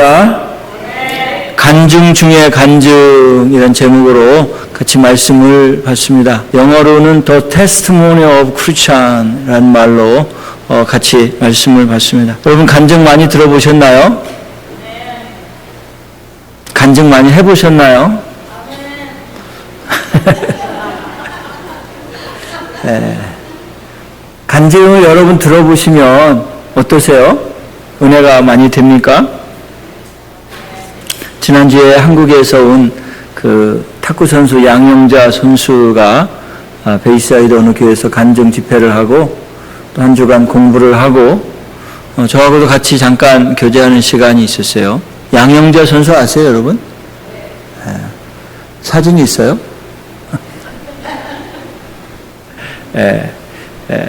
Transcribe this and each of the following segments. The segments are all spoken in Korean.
할렐루야. 간증 중에 간증이라는 제목으로 같이 말씀을 봤습니다. 영어로는 The Testimony of Christian이라는 말로 같이 말씀을 봤습니다. 여러분 간증 많이 들어보셨나요? 간증 많이 해보셨나요? 네. 간증을 여러분 들어보시면 어떠세요? 은혜가 많이 됩니까? 지난주에 한국에서 온 그 탁구 선수 양영자 선수가 베이사이드 어느 교회에서 간증 집회를 하고 또 한 주간 공부를 하고 저하고도 같이 잠깐 교제하는 시간이 있었어요. 양영자 선수 아세요, 여러분? 네. 사진이 있어요? 네.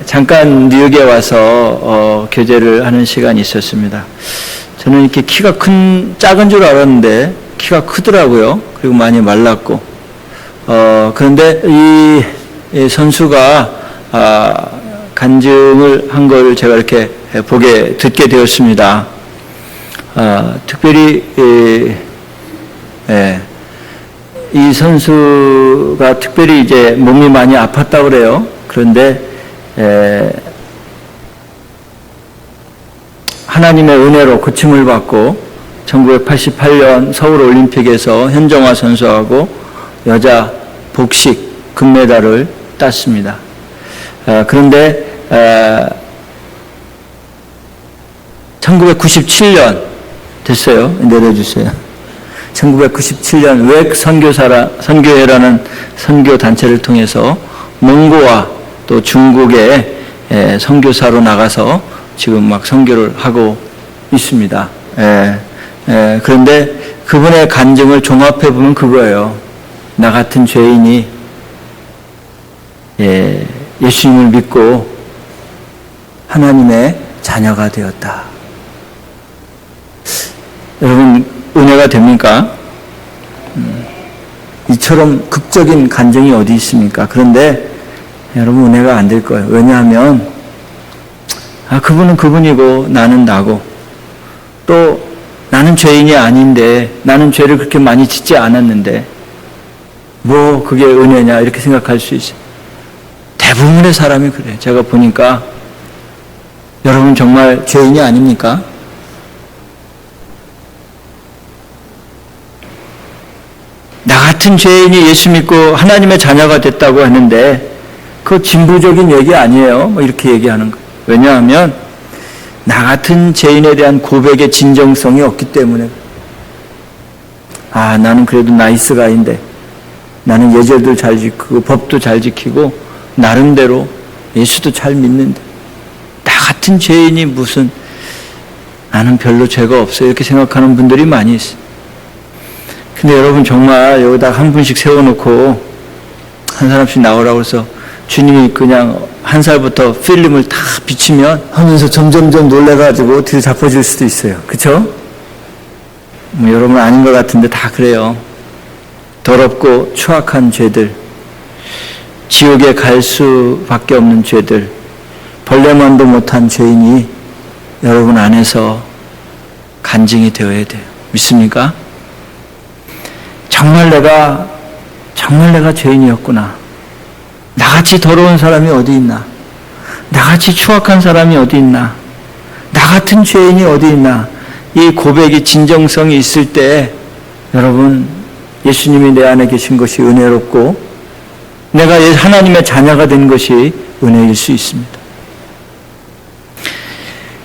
잠깐 뉴욕에 와서 교제를 하는 시간이 있었습니다. 저는 이렇게 키가 작은 줄 알았는데 키가 크더라고요. 그리고 많이 말랐고 그런데 이 선수가 간증을 한 걸 제가 이렇게 듣게 되었습니다. 특별히 이 선수가 특별히 이제 몸이 많이 아팠다고 그래요. 그런데 하나님의 은혜로 고침을 받고 1988년 서울올림픽에서 현정화 선수하고 여자 복식 금메달을 땄습니다. 그런데 1997년 됐어요. 내려주세요. 1997년 웩 선교회라는 선교단체를 통해서 몽고와 또 중국에 선교사로 나가서 지금 막 선교를 하고 있습니다. 그런데 그분의 간증을 종합해 보면 그거예요. 나 같은 죄인이 예수님을 믿고 하나님의 자녀가 되었다. 여러분 은혜가 됩니까? 이처럼 극적인 간증이 어디 있습니까? 그런데 여러분 은혜가 안 될 거예요. 왜냐하면 그분은 그분이고 나는 나고 또 나는 죄인이 아닌데 나는 죄를 그렇게 많이 짓지 않았는데 뭐 그게 은혜냐 이렇게 생각할 수 있어요. 대부분의 사람이 그래요. 제가 보니까 여러분 정말 죄인이 아닙니까? 나 같은 죄인이 예수 믿고 하나님의 자녀가 됐다고 하는데 그거 진부적인 얘기 아니에요. 뭐 이렇게 얘기하는 거예요. 왜냐하면 나 같은 죄인에 대한 고백의 진정성이 없기 때문에 나는 그래도 나이스 가인데 나는 예절도 잘 지키고 법도 잘 지키고 나름대로 예수도 잘 믿는데 나 같은 죄인이 무슨 나는 별로 죄가 없어요 이렇게 생각하는 분들이 많이 있어요. 근데 여러분 정말 여기다 한 분씩 세워놓고 한 사람씩 나오라고 해서 주님이 그냥 한 살부터 필름을 다 비치면 하면서 점점점 놀래가지고 뒤로 잡아줄 수도 있어요. 그쵸? 여러분 아닌 것 같은데 다 그래요. 더럽고 추악한 죄들, 지옥에 갈 수밖에 없는 죄들, 벌레만도 못한 죄인이 여러분 안에서 간증이 되어야 돼요. 믿습니까? 정말 내가 죄인이었구나. 나같이 더러운 사람이 어디 있나? 나같이 추악한 사람이 어디 있나? 나 같은 죄인이 어디 있나? 이 고백이 진정성이 있을 때 여러분 예수님이 내 안에 계신 것이 은혜롭고 내가 하나님의 자녀가 된 것이 은혜일 수 있습니다.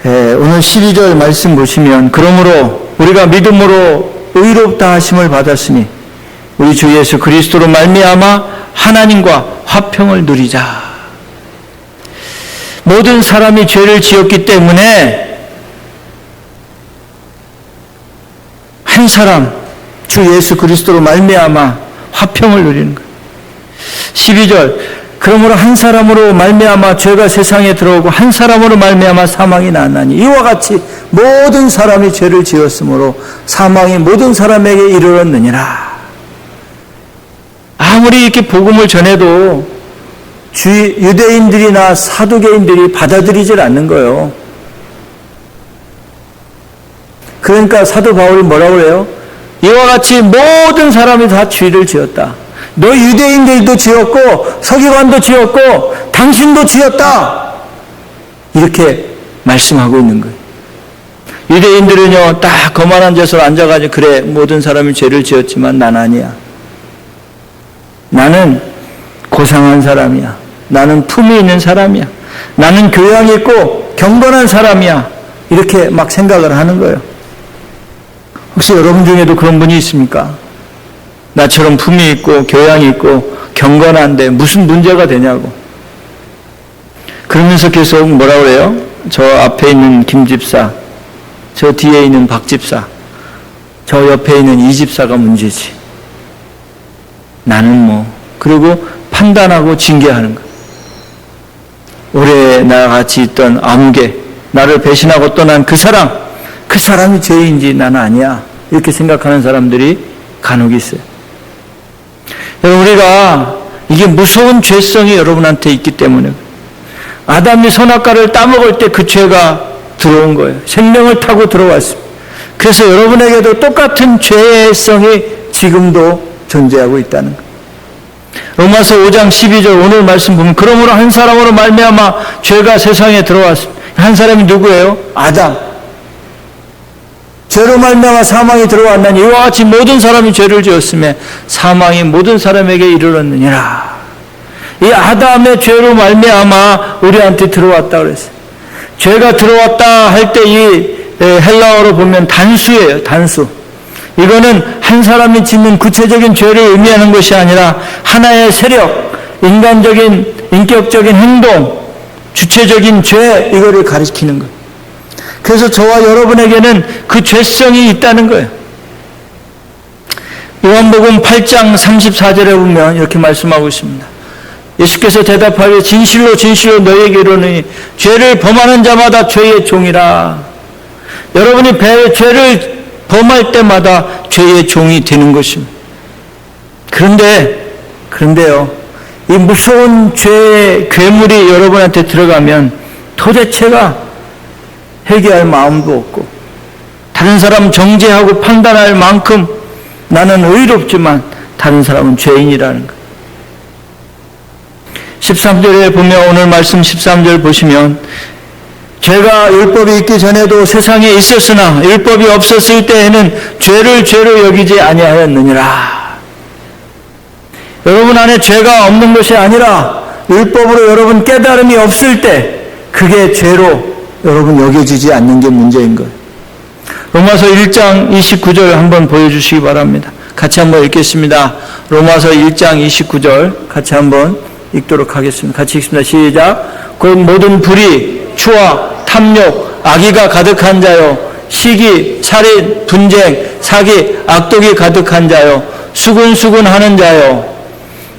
오늘 12절 말씀 보시면 그러므로 우리가 믿음으로 의롭다 하심을 받았으니 우리 주 예수 그리스도로 말미암아 하나님과 화평을 누리자. 모든 사람이 죄를 지었기 때문에 한 사람 주 예수 그리스도로 말미암아 화평을 누리는 거예요. 12절 그러므로 한 사람으로 말미암아 죄가 세상에 들어오고 한 사람으로 말미암아 사망이 났나니 이와 같이 모든 사람이 죄를 지었으므로 사망이 모든 사람에게 이르렀느니라. 아무리 이렇게 복음을 전해도 유대인들이나 사두개인들이 받아들이질 않는 거예요. 그러니까 사도 바울이 뭐라고 그래요? 이와 같이 모든 사람이 다 죄를 지었다. 너 유대인들도 지었고 서기관도 지었고 당신도 지었다. 이렇게 말씀하고 있는 거예요. 유대인들은요, 딱 거만한 데서 앉아가지고 그래, 모든 사람이 죄를 지었지만 난 아니야. 나는 고상한 사람이야. 나는 품이 있는 사람이야. 나는 교양이 있고 경건한 사람이야. 이렇게 막 생각을 하는 거예요. 혹시 여러분 중에도 그런 분이 있습니까? 나처럼 품이 있고 교양이 있고 경건한데 무슨 문제가 되냐고. 그러면서 계속 뭐라 그래요? 저 앞에 있는 김 집사, 저 뒤에 있는 박 집사, 저 옆에 있는 이 집사가 문제지. 나는 뭐. 그리고 판단하고 징계하는 거. 오래 나와 같이 있던 아무개, 나를 배신하고 떠난 그 사람이 죄인지 나는 아니야. 이렇게 생각하는 사람들이 간혹 있어요. 여러분, 우리가 이게 무서운 죄성이 여러분한테 있기 때문에 아담이 선악과를 따먹을 때 그 죄가 들어온 거예요. 생명을 타고 들어왔습니다. 그래서 여러분에게도 똑같은 죄성이 지금도 존재하고 있다는 거예요. 로마서 5장 12절 오늘 말씀 보면 그러므로 한 사람으로 말미암아 죄가 세상에 들어왔습니다. 한 사람이 누구예요? 아담. 죄로 말미암아 사망이 들어왔나니 이와 같이 모든 사람이 죄를 지었으며 사망이 모든 사람에게 이르렀느니라. 이 아담의 죄로 말미암아 우리한테 들어왔다 그랬어요. 죄가 들어왔다 할 때 이 헬라어로 보면 단수예요. 단수. 이거는 한 사람이 짓는 구체적인 죄를 의미하는 것이 아니라 하나의 세력, 인간적인, 인격적인 행동, 주체적인 죄, 이거를 가리키는 거예요. 그래서 저와 여러분에게는 그 죄성이 있다는 거예요. 요한복음 8장 34절에 보면 이렇게 말씀하고 있습니다. 예수께서 대답하여 진실로 진실로 너희에게 이르노니 죄를 범하는 자마다 죄의 종이라. 여러분이 죄를 범할 때마다 죄의 종이 되는 것입니다. 그런데요, 이 무서운 죄의 괴물이 여러분한테 들어가면 도대체가 회개할 마음도 없고 다른 사람 정죄하고 판단할 만큼 나는 의롭지만 다른 사람은 죄인이라는 것. 13절에 보면 오늘 말씀 13절 보시면 죄가 율법이 있기 전에도 세상에 있었으나 율법이 없었을 때에는 죄를 죄로 여기지 아니하였느니라. 여러분 안에 죄가 없는 것이 아니라 율법으로 여러분 깨달음이 없을 때 그게 죄로 여러분 여겨지지 않는 게 문제인 거예요. 로마서 1장 29절 한번 보여주시기 바랍니다. 같이 한번 읽겠습니다. 로마서 1장 29절 같이 한번 읽도록 하겠습니다. 같이 읽습니다. 시작. 곧 모든 불의, 추악, 탐욕, 악의가 가득한 자요, 시기, 살인, 분쟁, 사기, 악독이 가득한 자요, 수군수군하는 자요,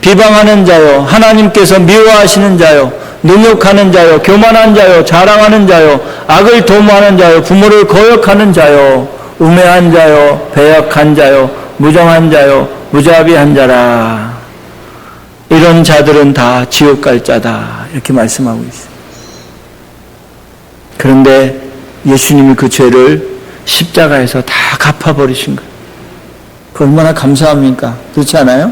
비방하는 자요, 하나님께서 미워하시는 자요, 능욕하는 자요, 교만한 자요, 자랑하는 자요, 악을 도모하는 자요, 부모를 거역하는 자요, 우매한 자요, 배역한 자요, 무정한 자요, 무자비한 자라. 이런 자들은 다 지옥 갈 자다. 이렇게 말씀하고 있어요. 그런데 예수님이 그 죄를 십자가에서 다 갚아버리신 거예요. 그 얼마나 감사합니까? 그렇지 않아요?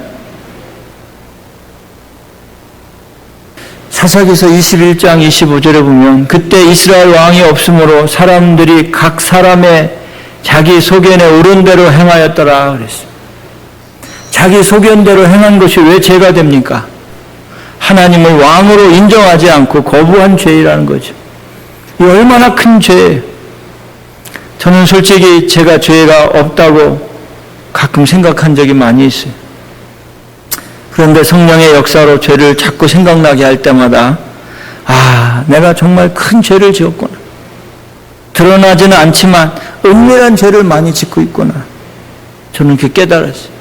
사사기서 21장 25절에 보면 그때 이스라엘 왕이 없으므로 사람들이 각 사람의 자기 소견에 옳은 대로 행하였더라 그랬어요. 자기 소견대로 행한 것이 왜 죄가 됩니까? 하나님을 왕으로 인정하지 않고 거부한 죄라는 거죠. 이 얼마나 큰 죄예요. 저는 솔직히 제가 죄가 없다고 가끔 생각한 적이 많이 있어요. 그런데 성령의 역사로 죄를 자꾸 생각나게 할 때마다 내가 정말 큰 죄를 지었구나. 드러나지는 않지만 은밀한 죄를 많이 짓고 있구나. 저는 그렇게 깨달았어요.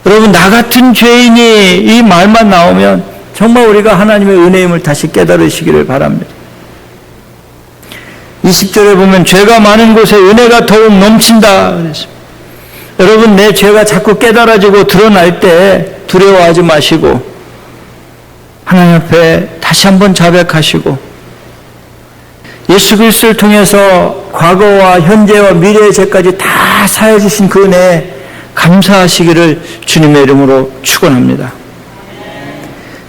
여러분, 나 같은 죄인이 이 말만 나오면 정말 우리가 하나님의 은혜임을 다시 깨달으시기를 바랍니다. 20절에 보면 죄가 많은 곳에 은혜가 더욱 넘친다 그랬습니다. 여러분, 내 죄가 자꾸 깨달아지고 드러날 때 두려워하지 마시고 하나님 앞에 다시 한번 자백하시고 예수 그리스도를 통해서 과거와 현재와 미래의 죄까지 다 사해 주신 그 은혜에 감사하시기를 주님의 이름으로 축원합니다.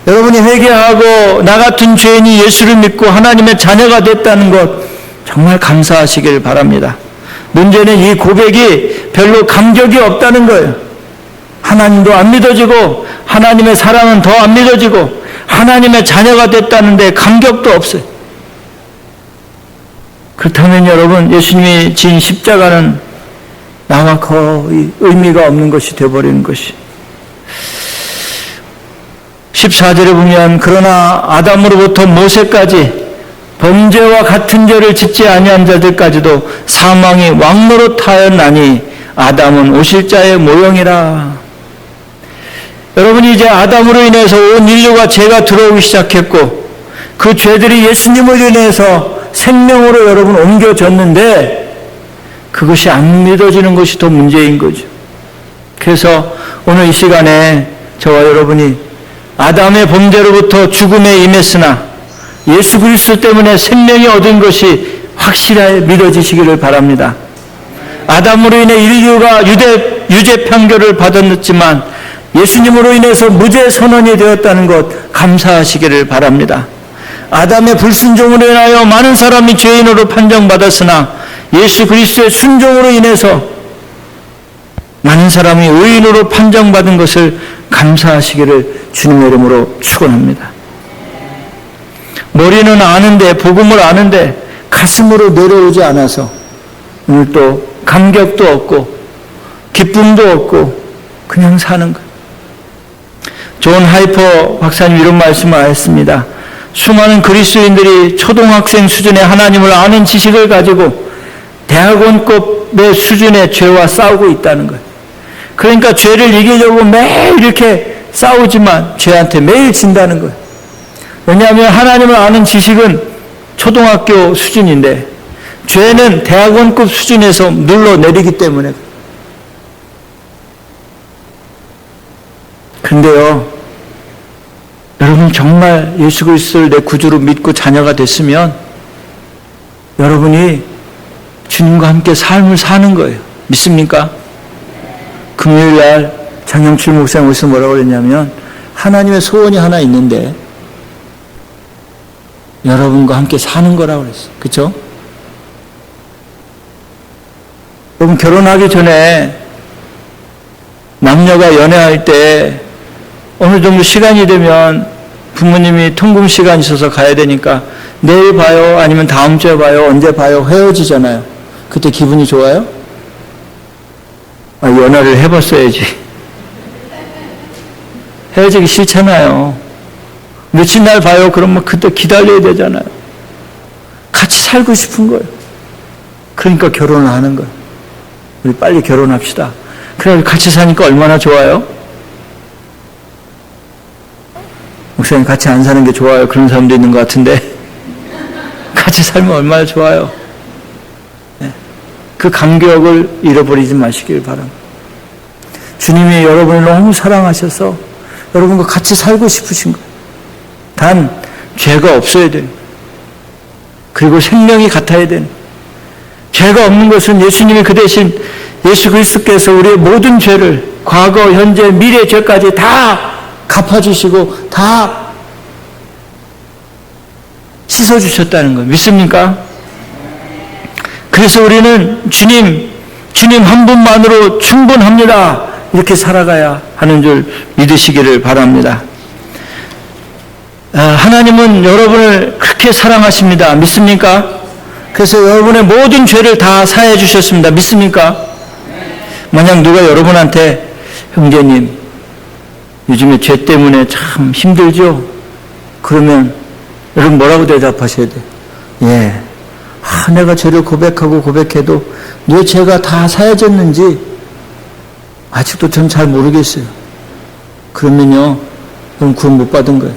여러분이 회개하고 나 같은 죄인이 예수를 믿고 하나님의 자녀가 됐다는 것 정말 감사하시길 바랍니다. 문제는 이 고백이 별로 감격이 없다는 거예요. 하나님도 안 믿어지고 하나님의 사랑은 더 안 믿어지고 하나님의 자녀가 됐다는데 감격도 없어요. 그렇다면 여러분, 예수님이 진 십자가는 나와 거의 의미가 없는 것이 되어버리는 것이. 14절에 보면 그러나 아담으로부터 모세까지 범죄와 같은 죄를 짓지 아니한 자들까지도 사망이 왕노릇하였나니 아담은 오실 자의 모형이라. 여러분이 이제 아담으로 인해서 온 인류가 죄가 들어오기 시작했고 그 죄들이 예수님으로 인해서 생명으로 여러분 옮겨졌는데 그것이 안 믿어지는 것이 더 문제인 거죠. 그래서 오늘 이 시간에 저와 여러분이 아담의 범죄로부터 죽음에 임했으나 예수 그리스도 때문에 생명이 얻은 것이 확실하게 믿어지시기를 바랍니다. 아담으로 인해 인류가 유죄 판결을 받았지만 예수님으로 인해서 무죄 선언이 되었다는 것 감사하시기를 바랍니다. 아담의 불순종으로 인하여 많은 사람이 죄인으로 판정받았으나 예수 그리스도의 순종으로 인해서 많은 사람이 의인으로 판정받은 것을 감사하시기를 주님의 이름으로 축원합니다. 머리는 아는데 복음을 아는데 가슴으로 내려오지 않아서 오늘 또 감격도 없고 기쁨도 없고 그냥 사는 것. 존 하이퍼 박사님 이런 말씀을 하셨습니다. 수많은 그리스도인들이 초등학생 수준의 하나님을 아는 지식을 가지고 대학원급의 수준의 죄와 싸우고 있다는 거예요. 그러니까 죄를 이기려고 매일 이렇게 싸우지만 죄한테 매일 진다는 거예요. 왜냐하면 하나님을 아는 지식은 초등학교 수준인데 죄는 대학원급 수준에서 눌러내리기 때문에. 그런데요, 여러분 정말 예수 그리스도를 내 구주로 믿고 자녀가 됐으면 여러분이 주님과 함께 삶을 사는 거예요. 믿습니까? 금요일 날 장영출 목사님 오셔서 뭐라고 그랬냐면 하나님의 소원이 하나 있는데 여러분과 함께 사는 거라고 그랬어요. 그렇죠? 여러분 결혼하기 전에 남녀가 연애할 때 어느 정도 시간이 되면 부모님이 통금 시간이 있어서 가야 되니까 내일 봐요 아니면 다음 주에 봐요 언제 봐요 헤어지잖아요. 그때 기분이 좋아요? 연애를 해봤어야지. 헤어지기 싫잖아요. 며칠 날 봐요 그러면 그때 기다려야 되잖아요. 같이 살고 싶은 거예요. 그러니까 결혼을 하는 거예요. 우리 빨리 결혼합시다. 그래 같이 사니까 얼마나 좋아요? 목사님 같이 안 사는 게 좋아요. 그런 사람도 있는 것 같은데 같이 살면 얼마나 좋아요. 네. 그 감격을 잃어버리지 마시길 바랍니다. 주님이 여러분을 너무 사랑하셔서 여러분과 같이 살고 싶으신 거예요. 단 죄가 없어야 돼요. 그리고 생명이 같아야 되는. 죄가 없는 것은 예수님이 그 대신 예수 그리스도께서 우리의 모든 죄를 과거, 현재, 미래 죄까지 다 갚아주시고 다 씻어주셨다는 거 믿습니까? 그래서 우리는 주님 한 분만으로 충분합니다. 이렇게 살아가야 하는 줄 믿으시기를 바랍니다. 하나님은 여러분을 그렇게 사랑하십니다. 믿습니까? 그래서 여러분의 모든 죄를 다 사해 주셨습니다. 믿습니까? 만약 누가 여러분한테 형제님 요즘에 죄 때문에 참 힘들죠? 그러면 여러분 뭐라고 대답하셔야 돼요? 예, 내가 죄를 고백하고 고백해도 내 죄가 다 사해졌는지 아직도 전 잘 모르겠어요. 그러면요, 그럼 구원 못 받은 거예요.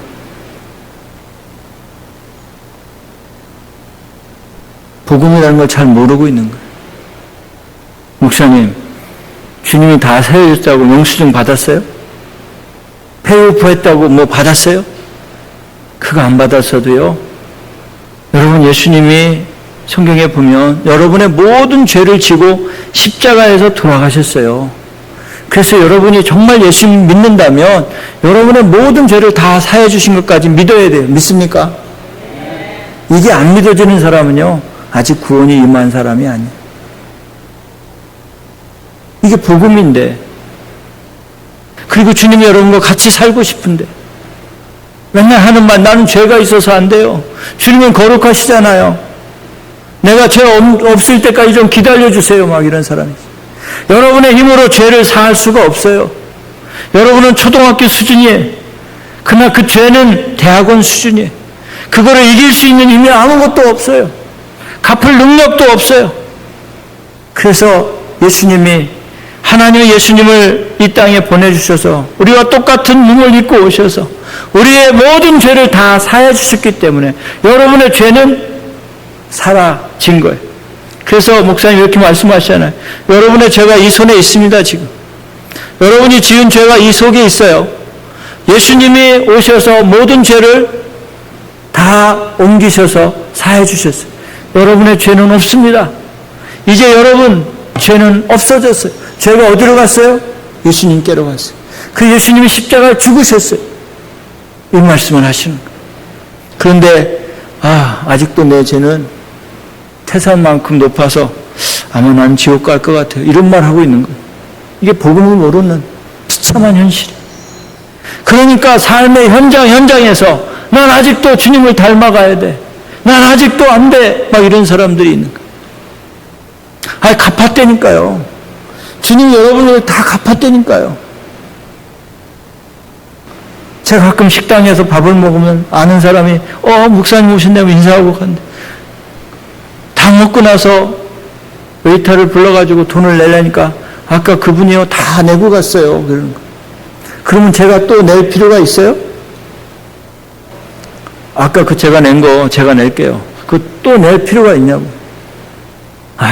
복음이라는 걸 잘 모르고 있는 거예요. 목사님, 주님이 다 사해줬다고 영수증 받았어요? 페이오프 뭐 받았어요? 그거 안 받았어도요, 여러분 예수님이 성경에 보면 여러분의 모든 죄를 지고 십자가에서 돌아가셨어요. 그래서 여러분이 정말 예수님 믿는다면 여러분의 모든 죄를 다 사해 주신 것까지 믿어야 돼요. 믿습니까? 이게 안 믿어지는 사람은요, 아직 구원이 임한 사람이 아니에요. 이게 복음인데, 그리고 주님이 여러분과 같이 살고 싶은데 맨날 하는 말, 나는 죄가 있어서 안 돼요. 주님은 거룩하시잖아요. 내가 죄 없을 때까지 좀 기다려주세요. 막 이런 사람이 있어요. 여러분의 힘으로 죄를 사할 수가 없어요. 여러분은 초등학교 수준이에요. 그러나 그 죄는 대학원 수준이에요. 그거를 이길 수 있는 힘이 아무것도 없어요. 갚을 능력도 없어요. 그래서 예수님이, 하나님의 예수님을 이 땅에 보내주셔서 우리와 똑같은 몸을 입고 오셔서 우리의 모든 죄를 다 사해 주셨기 때문에 여러분의 죄는 사라진 거예요. 그래서 목사님 이렇게 말씀하시잖아요. 여러분의 죄가 이 손에 있습니다. 지금 여러분이 지은 죄가 이 속에 있어요. 예수님이 오셔서 모든 죄를 다 옮기셔서 사해 주셨어요. 여러분의 죄는 없습니다. 이제 여러분 죄는 없어졌어요. 죄가 어디로 갔어요? 예수님께로 갔어요. 그 예수님이 십자가에 죽으셨어요. 이 말씀을 하시는 거예요. 그런데 아직도 내 죄는 태산만큼 높아서 아마 난 지옥 갈 것 같아요. 이런 말 하고 있는 거예요. 이게 복음을 모르는 비참한 현실이에요. 그러니까 삶의 현장에서 난 아직도 주님을 닮아가야 돼. 난 아직도 안 돼. 막 이런 사람들이 있는 거예요. 갚았다니까요. 주님이 여러분을 다 갚았다니까요. 제가 가끔 식당에서 밥을 먹으면 아는 사람이 목사님 오신다고 인사하고 간대. 다 먹고 나서 웨이터를 불러가지고 돈을 내려니까 아까 그분이요 다 내고 갔어요. 그러는 거. 그러면 제가 또 낼 필요가 있어요? 아까 제가 낸 거 제가 낼게요. 그거 또 낼 필요가 있냐고.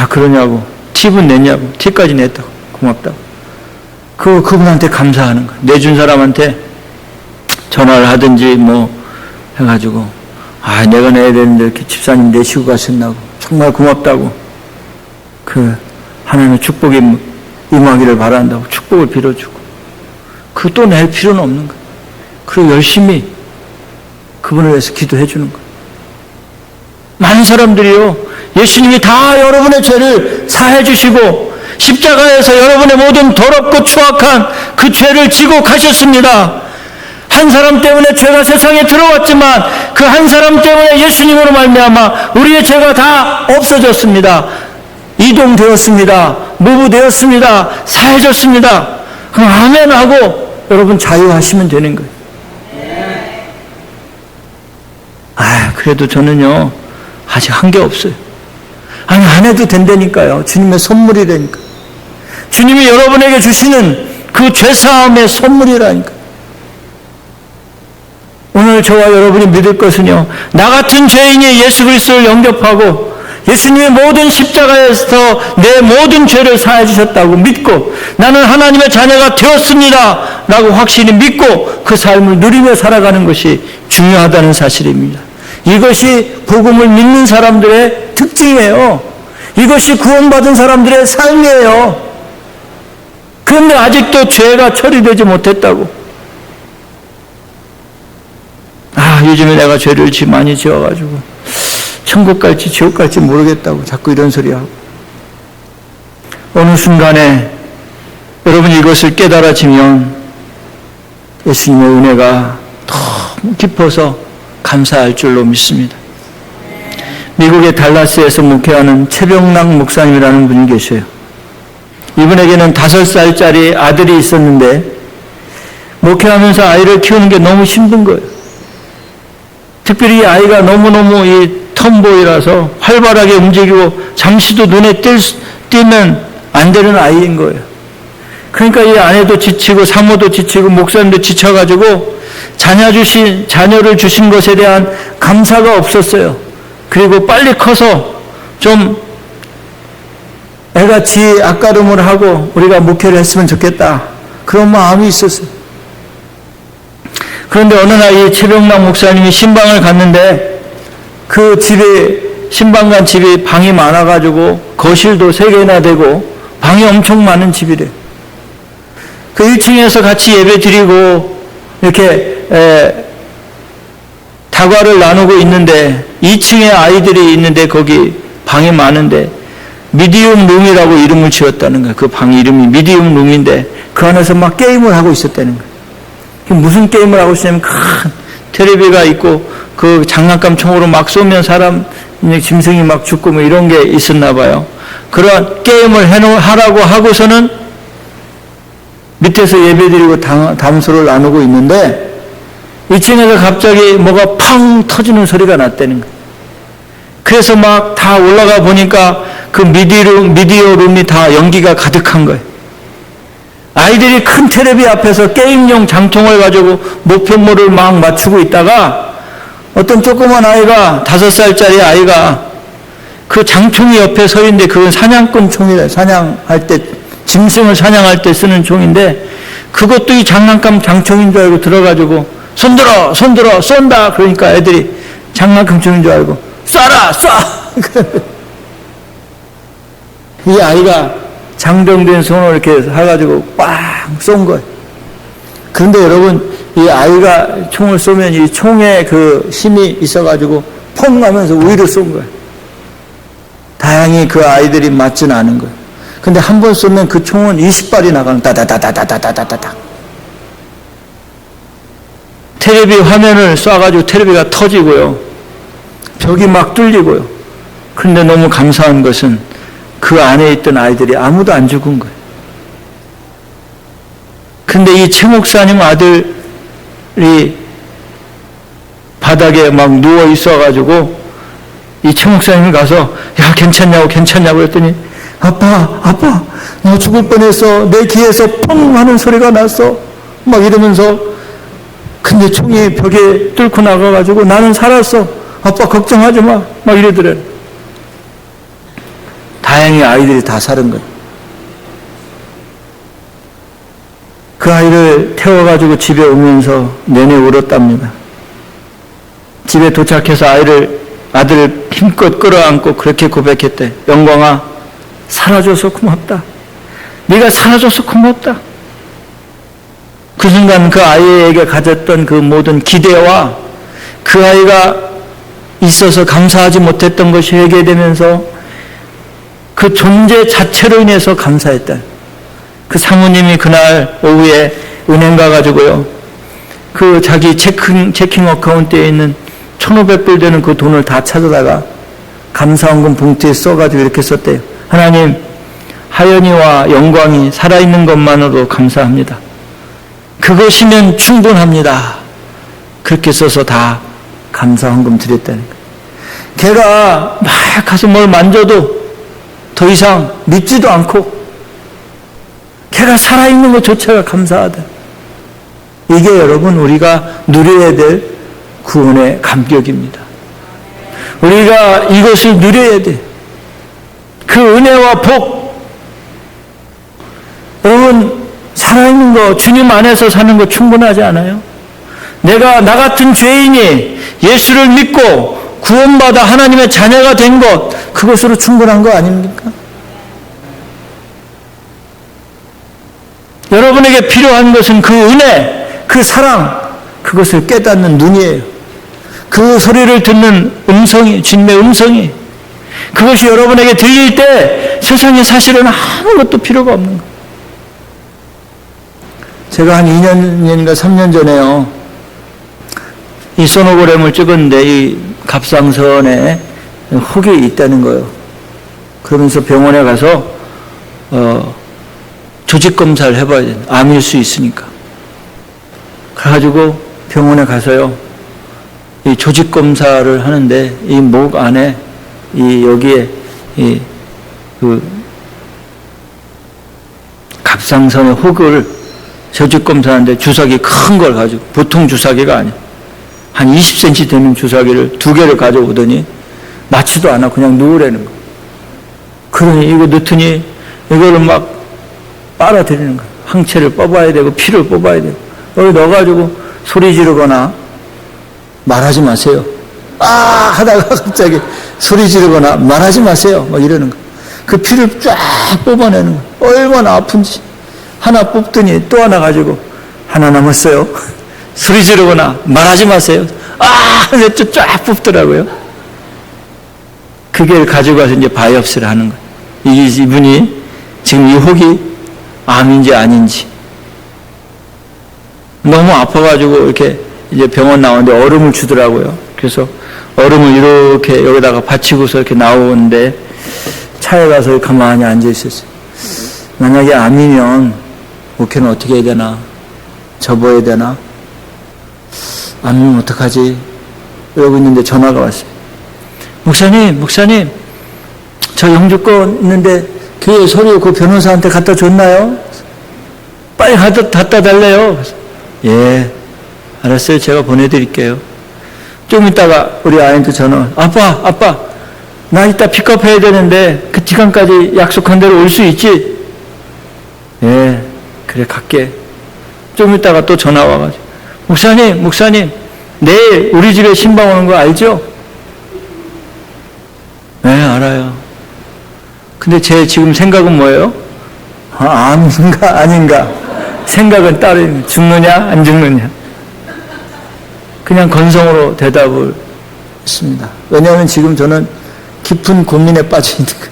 그러냐고. 팁은 냈냐고. 팁까지 냈다고. 고맙다고. 그분한테 감사하는 거예요. 내준 사람한테 전화를 하든지 뭐 해가지고 내가 내야 되는데 이렇게 집사님 내시고 가셨나고. 정말 고맙다고. 하나님의 축복이 임하기를 바란다고 축복을 빌어주고. 그거 또 낼 필요는 없는 거예요. 그리고 열심히 그분을 위해서 기도해 주는 거예요. 많은 사람들이요, 예수님이 다 여러분의 죄를 사해 주시고 십자가에서 여러분의 모든 더럽고 추악한 그 죄를 지고 가셨습니다. 한 사람 때문에 죄가 세상에 들어왔지만 그 한 사람 때문에 예수님으로 말미암아 우리의 죄가 다 없어졌습니다. 이동되었습니다. 무부되었습니다. 사해졌습니다. 그럼 아멘 하고 여러분 자유하시면 되는 거예요. 그래도 저는요 아직 한 게 없어요. 안 해도 된다니까요. 주님의 선물이라니까. 주님이 여러분에게 주시는 그 죄사함의 선물이라니까. 오늘 저와 여러분이 믿을 것은요, 나 같은 죄인이 예수 그리스도를 영접하고 예수님의 모든 십자가에서 내 모든 죄를 사해 주셨다고 믿고 나는 하나님의 자녀가 되었습니다 라고 확실히 믿고 그 삶을 누리며 살아가는 것이 중요하다는 사실입니다. 이것이 복음을 믿는 사람들의 특징이에요. 이것이 구원받은 사람들의 삶이에요. 그런데 아직도 죄가 처리되지 못했다고. 요즘에 내가 죄를 많이 지어가지고 천국 갈지 지옥 갈지 모르겠다고 자꾸 이런 소리 하고. 어느 순간에 여러분이 이것을 깨달아지면 예수님의 은혜가 너무 깊어서 감사할 줄로 믿습니다. 미국의 달라스에서 목회하는 최병락 목사님이라는 분이 계셔요. 이분에게는 5살짜리 아들이 있었는데 목회하면서 아이를 키우는 게 너무 힘든 거예요. 특별히 이 아이가 너무너무 이 톰보이라서 활발하게 움직이고 잠시도 눈에 띄면 안 되는 아이인 거예요. 그러니까 이 아내도 지치고 사모도 지치고 목사님도 지쳐가지고 자녀를 주신 것에 대한 감사가 없었어요. 그리고 빨리 커서 좀 애가 지 앞가름을 하고 우리가 목회를 했으면 좋겠다. 그런 마음이 있었어요. 그런데 어느 날 이 최병락 목사님이 신방을 갔는데 그 집에 신방간 집이 방이 많아가지고 거실도 3개나 되고 방이 엄청 많은 집이래. 그 1층에서 같이 예배 드리고 이렇게 다과를 나누고 있는데 2층에 아이들이 있는데 거기 방이 많은데 미디움 룸이라고 이름을 지었다는 거야. 그 방 이름이 미디움 룸인데 그 안에서 막 게임을 하고 있었다는 거야. 무슨 게임을 하고 있냐면 큰 텔레비가 있고 그 장난감 총으로 막 쏘면 사람 짐승이 막 죽고 뭐 이런 게 있었나 봐요. 그런 게임을 하라고 하고서는 밑에서 예배드리고 담소를 나누고 있는데 2층에서 갑자기 뭐가 팡 터지는 소리가 났다는 거예요. 그래서 막 다 올라가 보니까 그 미디어 룸이 다 연기가 가득한 거예요. 아이들이 큰 텔레비 앞에서 게임용 장통을 가지고 목표물을 막 맞추고 있다가 어떤 조그만 아이가 5살짜리 아이가 그 장총이 옆에 서 있는데 그건 사냥꾼 총이래. 사냥할 때 짐승을 사냥할 때 쓰는 총인데 그것도 이 장난감 장총인 줄 알고 들어가지고 손들어 쏜다. 그러니까 애들이 장난감 총인 줄 알고 쏴라 쏴. 이 아이가 장정된 손을 이렇게 해가지고 빵 쏜 거예요. 그런데 여러분 이 아이가 총을 쏘면 이 총에 그 힘이 있어가지고 펑 하면서 위로 쏜 거예요. 다행히 그 아이들이 맞지는 않은 거예요. 근데 한 번 쏘면 그 총은 20발이 나가는 따다다다다다다다다다. 텔레비 화면을 쏴가지고 텔레비가 터지고요. 벽이 막 뚫리고요. 그런데 너무 감사한 것은 그 안에 있던 아이들이 아무도 안 죽은 거예요. 근데 이 최 목사님 아들이 바닥에 막 누워 있어가지고 이 최 목사님이 가서 야 괜찮냐고 그랬더니 아빠 나 죽을 뻔했어. 내 귀에서 펑 하는 소리가 났어. 막 이러면서 근데 총이 벽에 뚫고 나가가지고 나는 살았어. 아빠 걱정하지 마. 막 이러더래. 다행히 아이들이 다 살은 거예요. 그 아이를 태워가지고 집에 오면서 내내 울었답니다. 집에 도착해서 아들을 힘껏 끌어안고 그렇게 고백했대. 영광아, 살아줘서 고맙다. 네가 살아줘서 고맙다. 그 순간 그 아이에게 가졌던 그 모든 기대와 그 아이가 있어서 감사하지 못했던 것이 회개되면서 그 존재 자체로 인해서 감사했다. 그 사모님이 그날 오후에 은행 가가지고요. 그 자기 체킹 어카운트에 있는 1,500불 되는 그 돈을 다 찾아다가 감사원금 봉투에 써가지고 이렇게 썼대요. 하나님, 하연이와 영광이 살아있는 것만으로도 감사합니다. 그것이면 충분합니다. 그렇게 써서 다 감사헌금 드렸다는 거예요. 걔가 막 가서 뭘 만져도 더 이상 믿지도 않고 걔가 살아있는 것조차가 감사하다. 이게 여러분 우리가 누려야 될 구원의 감격입니다. 우리가 이것을 누려야 돼. 그 은혜와 복. 여러분 살아있는 거 주님 안에서 사는 거 충분하지 않아요? 내가 나 같은 죄인이 예수를 믿고 구원받아 하나님의 자녀가 된 것, 그것으로 충분한 거 아닙니까? 여러분에게 필요한 것은 그 은혜, 그 사랑, 그것을 깨닫는 눈이에요. 그 소리를 듣는 음성이, 주님의 음성이. 그것이 여러분에게 들릴 때 세상에 사실은 아무것도 필요가 없는 거예요. 제가 한 2년인가 3년 전에요. 이 소노그램을 찍었는데 이 갑상선에 혹이 있다는 거예요. 그러면서 병원에 가서 조직 검사를 해봐야 돼요. 암일 수 있으니까. 그래가지고 병원에 가서요. 이 조직 검사를 하는데 이 목 안에 이 여기에 이 그 갑상선의 혹을 조직 검사하는데 주사기 큰 걸 가지고 보통 주사기가 아니야. 한 20cm 되는 주사기를 2개를 가져오더니 맞지도 않아. 그냥 누우라는 거. 그러니 이거 넣더니 이거를 막 빨아들이는 거야. 항체를 뽑아야 되고 피를 뽑아야 되고 여기 넣어가지고 소리 지르거나 말하지 마세요. 하다가 갑자기 소리 지르거나 말하지 마세요. 막 이러는 거. 그 피를 쫙 뽑아내는 거. 얼마나 아픈지. 하나 뽑더니 또 하나 가지고 하나 남았어요. 소리 지르거나 말하지 마세요. 근데 쫙 뽑더라고요. 그게 가지고 와서 이제 바이옵스를 하는 거예요. 이분이 지금 이 혹이 암인지 아닌지. 너무 아파가지고 이렇게 이제 병원 나오는데 얼음을 주더라고요. 그래서 얼음을 이렇게 여기다가 받치고서 이렇게 나오는데 차에 가서 가만히 앉아 있었어요. 만약에 암이면 목회는 어떻게 해야 되나? 접어야 되나? 암이면 어떡하지? 이러고 있는데 전화가 왔어요. 목사님, 저 영주권 있는데 교회 서류 그 변호사한테 갖다 줬나요? 빨리 갖다 달래요. 예, 알았어요. 제가 보내드릴게요. 좀 있다가 우리 아이한테 전화. 아빠, 나 이따 픽업해야 되는데 그 시간까지 약속한 대로 올 수 있지? 예, 그래 갈게. 좀 있다가 또 전화 와가지고 목사님, 내일 우리 집에 신방 오는 거 알죠? 네, 알아요. 근데 제 지금 생각은 뭐예요? 암인가 아닌가? 생각은 따로 죽느냐 안 죽느냐? 그냥 건성으로 대답을 했습니다. 왜냐하면 지금 저는 깊은 고민에 빠져 있는 거예요.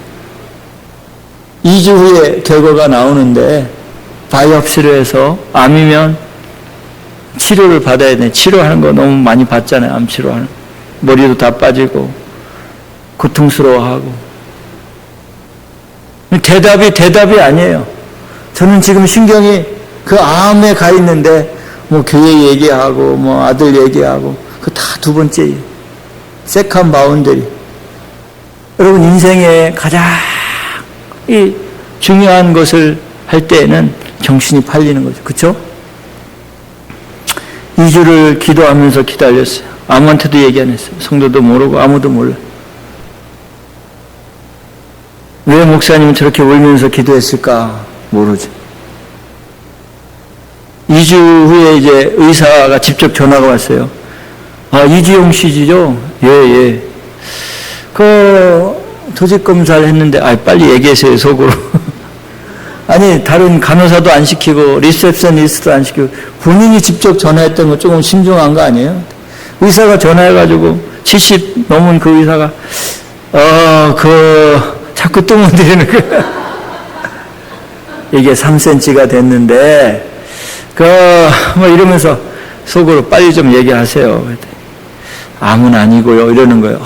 2주 후에 결과가 나오는데 바이옵시를 해서 암이면 치료를 받아야 돼. 치료하는 거 너무 많이 받잖아요. 암 치료하는 거. 머리도 다 빠지고 고통스러워하고. 대답이 아니에요. 저는 지금 신경이 그 암에 가 있는데 뭐 교회 얘기하고 뭐 아들 얘기하고 그 다 두 번째예요. 세컨 바운더리. 여러분 인생에 가장 이 중요한 것을 할 때에는 정신이 팔리는 거죠. 그렇죠? 2주를 기도하면서 기다렸어요. 아무한테도 얘기 안 했어요. 성도도 모르고 아무도 몰라. 왜 목사님은 저렇게 울면서 기도했을까? 모르죠. 2주 후에 이제 의사가 직접 전화가 왔어요. 이주용 씨죠? 예. 조직 검사를 했는데, 빨리 얘기하세요, 속으로. 아니, 다른 간호사도 안 시키고, 리셉셔니스트도 안 시키고, 본인이 직접 전화했던 거 조금 심중한 거 아니에요? 의사가 전화해가지고, 70 넘은 그 의사가, 자꾸 뜸을 들이는 거예요. 이게 3cm가 됐는데, 이러면서 속으로 빨리 좀 얘기하세요. 암은 아니고요. 이러는 거예요.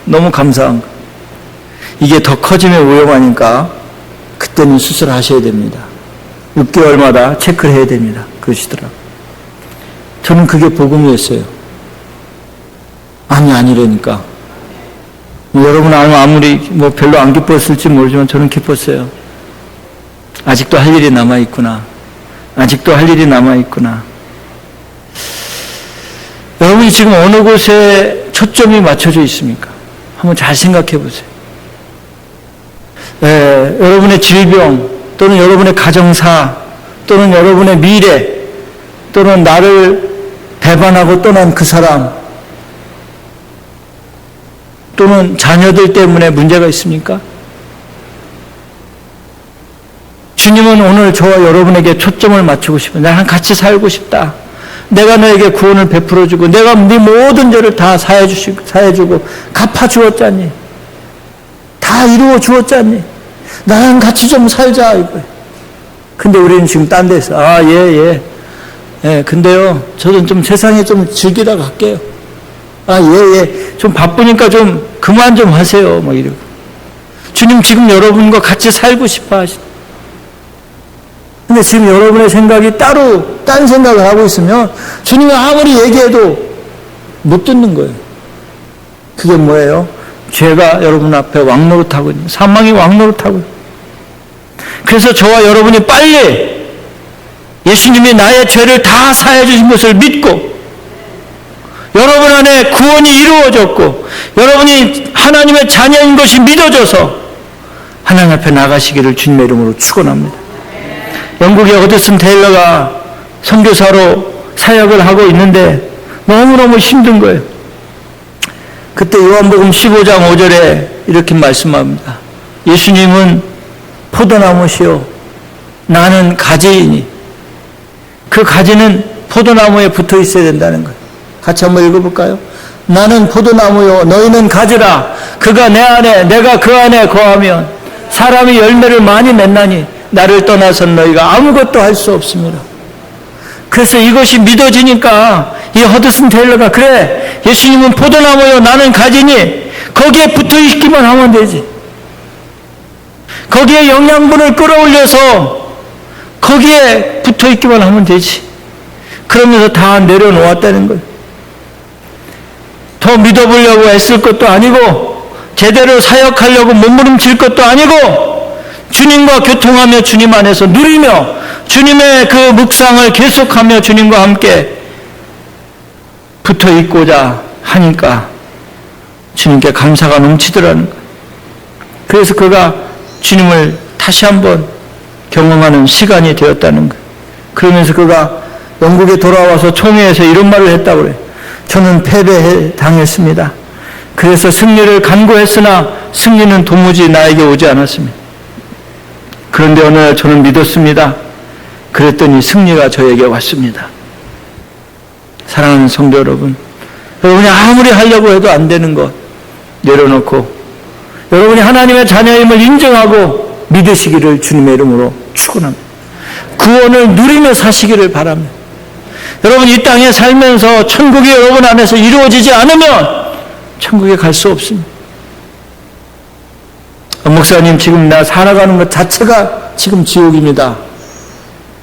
너무 감사한 거. 이게 더 커지면 위험하니까 그때는 수술하셔야 됩니다. 6개월마다 체크를 해야 됩니다. 그러시더라고요. 저는 그게 복음이었어요. 암이 아니라니까. 여러분 아무리 별로 안 기뻤을지 모르지만 저는 기뻤어요. 아직도 할 일이 남아있구나. 여러분이 지금 어느 곳에 초점이 맞춰져 있습니까? 한번 잘 생각해 보세요. 여러분의 질병, 또는 여러분의 가정사, 또는 여러분의 미래, 또는 나를 배반하고 떠난 그 사람, 또는 자녀들 때문에 문제가 있습니까? 주님은 오늘 저와 여러분에게 초점을 맞추고 싶어요. 나랑 같이 살고 싶다. 내가 너에게 구원을 베풀어주고 내가 네 모든 죄를 다 사해주고 갚아주었잖니. 다 이루어 주었잖니. 나랑 같이 좀 살자 이거예요. 근데 우리는 지금 딴 데서 예, 근데요 저는 좀 세상에 좀 즐기다 갈게요. 예, 좀 바쁘니까 좀 그만 좀 하세요. 막 이러고. 주님 지금 여러분과 같이 살고 싶어 하시죠. 근데 지금 여러분의 생각이 따로 딴 생각을 하고 있으면 주님이 아무리 얘기해도 못 듣는 거예요. 그게 뭐예요? 죄가 여러분 앞에 왕노릇하고 있는, 사망이 왕노릇하고 있는. 그래서 저와 여러분이 빨리 예수님이 나의 죄를 다 사해 주신 것을 믿고 여러분 안에 구원이 이루어졌고 여러분이 하나님의 자녀인 것이 믿어져서 하나님 앞에 나가시기를 주님의 이름으로 축원합니다. 영국의 어드슨 테일러가 선교사로 사역을 하고 있는데 너무너무 힘든 거예요. 그때 요한복음 15장 5절에 이렇게 말씀합니다. 예수님은 포도나무시요 나는 가지이니, 그 가지는 포도나무에 붙어 있어야 된다는 거예요. 같이 한번 읽어볼까요? 나는 포도나무요 너희는 가지라. 그가 내 안에 내가 그 안에 거하면 사람이 열매를 많이 맺나니 나를 떠나선 너희가 아무것도 할 수 없습니다. 그래서 이것이 믿어지니까 이 허드슨 테일러가 그래, 예수님은 포도나무요 나는 가지니 거기에 붙어 있기만 하면 되지. 거기에 영양분을 끌어올려서 거기에 붙어 있기만 하면 되지. 그러면서 다 내려놓았다는 거예요. 더 믿어보려고 애쓸 것도 아니고 제대로 사역하려고 몸부림칠 것도 아니고 주님과 교통하며 주님 안에서 누리며 주님의 그 묵상을 계속하며 주님과 함께 붙어 있고자 하니까 주님께 감사가 넘치더라는 거예요. 그래서 그가 주님을 다시 한번 경험하는 시간이 되었다는 거예요. 그러면서 그가 영국에 돌아와서 총회에서 이런 말을 했다고 그래요. 저는 패배당했습니다. 그래서 승리를 간구했으나 승리는 도무지 나에게 오지 않았습니다. 그런데 어느 날 저는 믿었습니다. 그랬더니 승리가 저에게 왔습니다. 사랑하는 성도 여러분, 여러분이 아무리 하려고 해도 안 되는 것 내려놓고 여러분이 하나님의 자녀임을 인정하고 믿으시기를 주님의 이름으로 축원합니다. 구원을 누리며 사시기를 바랍니다. 여러분 이 땅에 살면서 천국이 여러분 안에서 이루어지지 않으면 천국에 갈 수 없습니다. 목사님 지금 나 살아가는 것 자체가 지금 지옥입니다.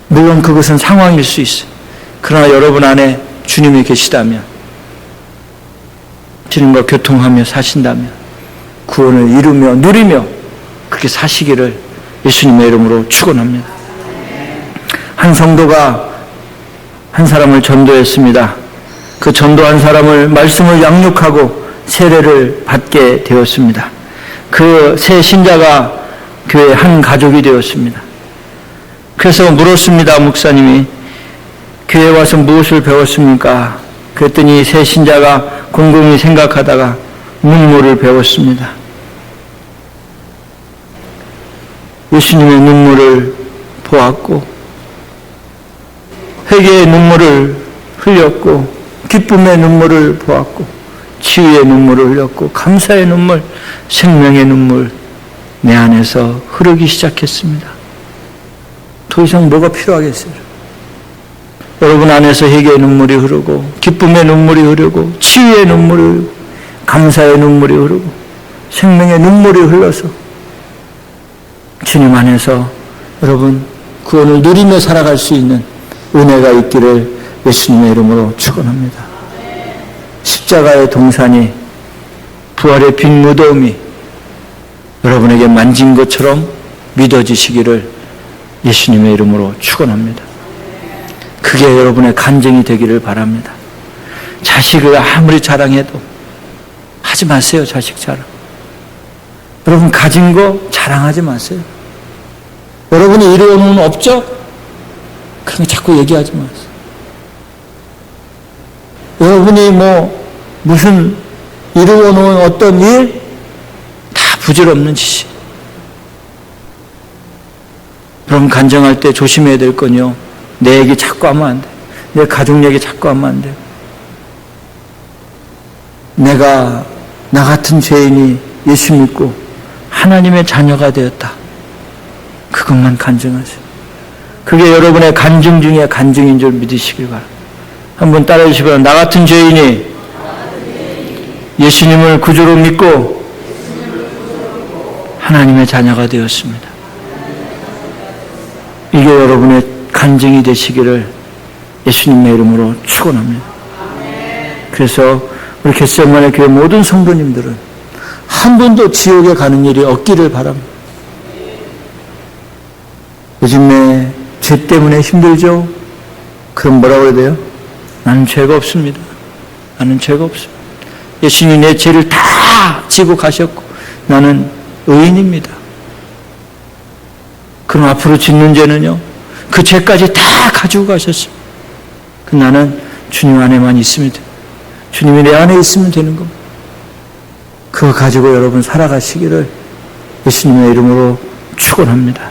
물론 그것은 상황일 수 있어요. 그러나 여러분 안에 주님이 계시다면, 주님과 교통하며 사신다면 구원을 이루며 누리며 그렇게 사시기를 예수님의 이름으로 축원합니다. 한 성도가 한 사람을 전도했습니다. 그 전도한 사람을 말씀을 양육하고 세례를 받게 되었습니다. 그 새 신자가 교회 한 가족이 되었습니다. 그래서 물었습니다. 목사님이 교회 와서 무엇을 배웠습니까? 그랬더니 새 신자가 곰곰이 생각하다가 눈물을 배웠습니다. 예수님의 눈물을 보았고 회개의 눈물을 흘렸고 기쁨의 눈물을 보았고 치유의 눈물을 흘렸고 감사의 눈물, 생명의 눈물 내 안에서 흐르기 시작했습니다. 더 이상 뭐가 필요하겠어요? 여러분 안에서 회개의 눈물이 흐르고 기쁨의 눈물이 흐르고 치유의 눈물이 흐르고 감사의 눈물이 흐르고 생명의 눈물이 흘러서 주님 안에서 여러분 구원을 누리며 살아갈 수 있는 은혜가 있기를 예수님의 이름으로 축원합니다. 십자가의 동산이 부활의 빈 무덤이 여러분에게 만진 것처럼 믿어지시기를 예수님의 이름으로 축원합니다. 그게 여러분의 간증이 되기를 바랍니다. 자식을 아무리 자랑해도 하지 마세요. 자식 자랑. 여러분 가진 거 자랑하지 마세요. 여러분이 이루어놓은 업적 그런 거 자꾸 얘기하지 마세요. 여러분이 무슨 이루어놓은 어떤 일 다 부질없는 짓이. 여러분 간증할 때 조심해야 될 건요. 내 얘기 자꾸 하면 안 돼. 내 가족 얘기 자꾸 하면 안 돼. 내가 나 같은 죄인이 예수 믿고 하나님의 자녀가 되었다. 그것만 간증하세요. 그게 여러분의 간증 중에 간증인 줄 믿으시길 바랍니다. 한번 따라해 주시기 바랍니다. 나 같은 죄인이 예수님을 구주로 믿고 하나님의 자녀가 되었습니다. 이게 여러분의 간증이 되시기를 예수님의 이름으로 축원합니다. 그래서 우리 겟세마네 교회 모든 성도님들은 한 번도 지옥에 가는 일이 없기를 바랍니다. 요즘에 죄 때문에 힘들죠? 그럼 뭐라고 해야 돼요? 나는 죄가 없습니다. 나는 죄가 없습니다. 예수님이 내 죄를 다 지고 가셨고 나는 의인입니다. 그럼 앞으로 짓는 죄는요? 그 죄까지 다 가지고 가셨습니다. 나는 주님 안에만 있으면 돼요. 주님이 내 안에 있으면 되는 겁니다. 그거 가지고 여러분 살아가시기를 예수님의 이름으로 축원합니다.